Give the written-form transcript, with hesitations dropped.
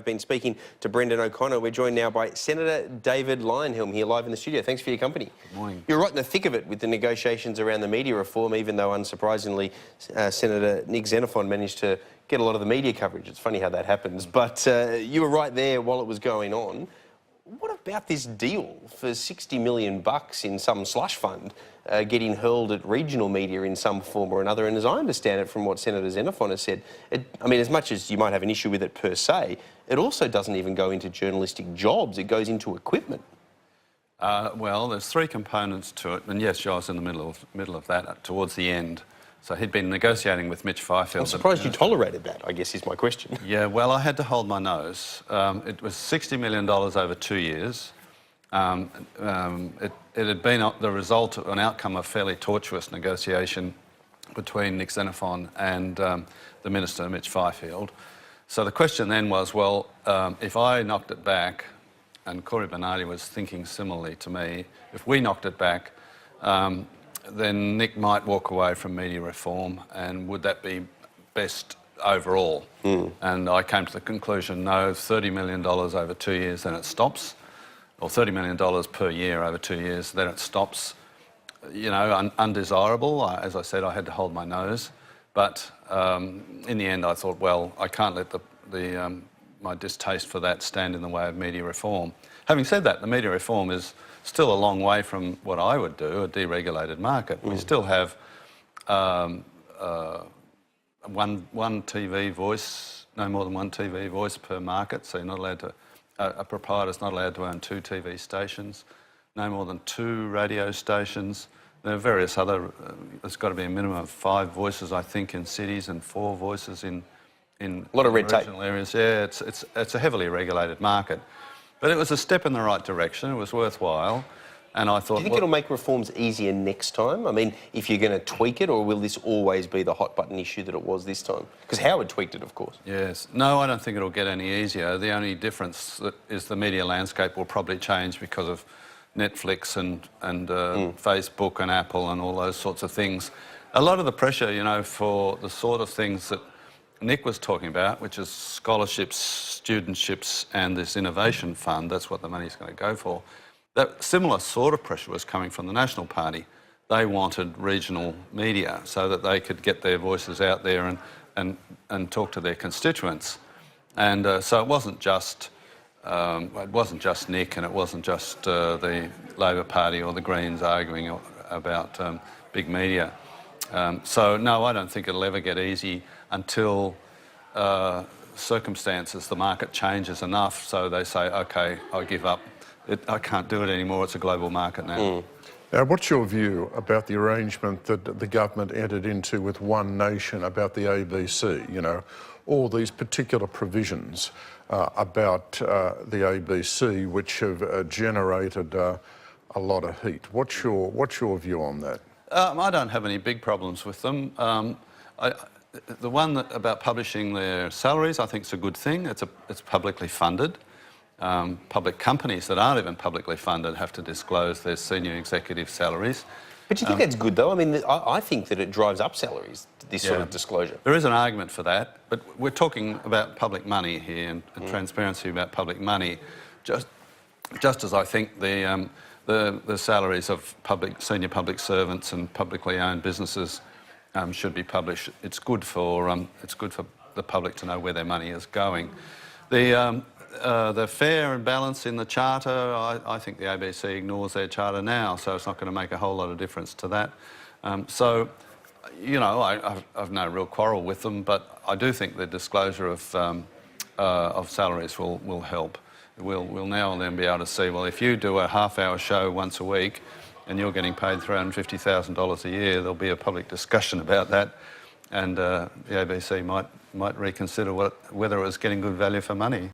been speaking to Brendan O'Connor. We're joined now by Senator David Leyonhjelm here live in the studio. Thanks for your company. Good morning. You're right in the thick of it with the negotiations around the media reform, even though, unsurprisingly, Senator Nick Xenophon managed to get a lot of the media coverage. It's funny how that happens. But you were right there while it was going on. What about this deal for $60 million in some slush fund getting hurled at regional media in some form or another? And as I understand it from what Senator Xenophon has said, I mean, as much as you might have an issue with it per se, it also doesn't even go into journalistic jobs. It goes into equipment. Well, there's three components to it. And yes, I was in the middle of that towards the end. So he'd been negotiating with Mitch Fifield. I'm surprised you tolerated that, I guess is my question. Yeah, well, I had to hold my nose. It was $60 million over 2 years. It had been the result of an outcome of fairly tortuous negotiation between Nick Xenophon and the Minister, Mitch Fifield. So the question then was, well, if I knocked it back, and Corey Bernardi was thinking similarly to me, if we knocked it back, then Nick might walk away from media reform, and would that be best overall? And I came to the conclusion, no, $30 million over 2 years, then it stops, or $30 million per year over 2 years, then it stops. You know, undesirable. As I said, I had to hold my nose, but in the end I thought, well, I can't let my distaste for that stand in the way of media reform. Having said that, the media reform is still a long way from what I would do, a deregulated market. We still have one TV voice, no more than one TV voice per market, so you're not allowed to, a proprietor's not allowed to own 2 TV stations, no more than 2 radio stations. There are various other, there's got to be a minimum of 5 voices, I think, in cities, and 4 voices in a lot of red tape. Regional areas. Yeah, it's a heavily regulated market. But it was a step in the right direction. It was worthwhile. And I thought... Do you think it'll make reforms easier next time? I mean, if you're going to tweak it, or will this always be the hot-button issue that it was this time? Because Howard tweaked it, of course. Yes. No, I don't think it'll get any easier. The only difference is the media landscape will probably change because of Netflix and Facebook and Apple and all those sorts of things. A lot of the pressure, you know, for the sort of things that Nick was talking about, which is scholarships, studentships and this innovation fund, that's what the money's going to go for. That similar sort of pressure was coming from the National Party. They wanted regional media so that they could get their voices out there and talk to their constituents. And so it wasn't just Nick, and it wasn't just the Labor Party or the Greens arguing about big media. So no, I don't think it'll ever get easy until circumstances, the market changes enough so they say, OK, I give up. I can't do it anymore, it's a global market now. Now, what's your view about the arrangement that the government entered into with One Nation about the ABC? You know, all these particular provisions about the ABC which have generated a lot of heat. What's your view on that? I don't have any big problems with them. The one about publishing their salaries, I think is a good thing. It's publicly funded. Public companies that aren't even publicly funded have to disclose their senior executive salaries. But do you think that's good, though? I mean, I think that it drives up salaries, this sort of disclosure. There is an argument for that, but we're talking about public money here and transparency about public money. Just as I think the salaries of senior public servants and publicly owned businesses should be published. It's good for the public to know where their money is going. The fair and balance in the charter, I think the ABC ignores their charter now, so it's not going to make a whole lot of difference to that. So, you know, I've no real quarrel with them, but I do think the disclosure of salaries will help. We'll now and then be able to see, well, if you do a half-hour show once a week and you're getting paid $350,000 a year, there'll be a public discussion about that, and the ABC might reconsider whether it was getting good value for money.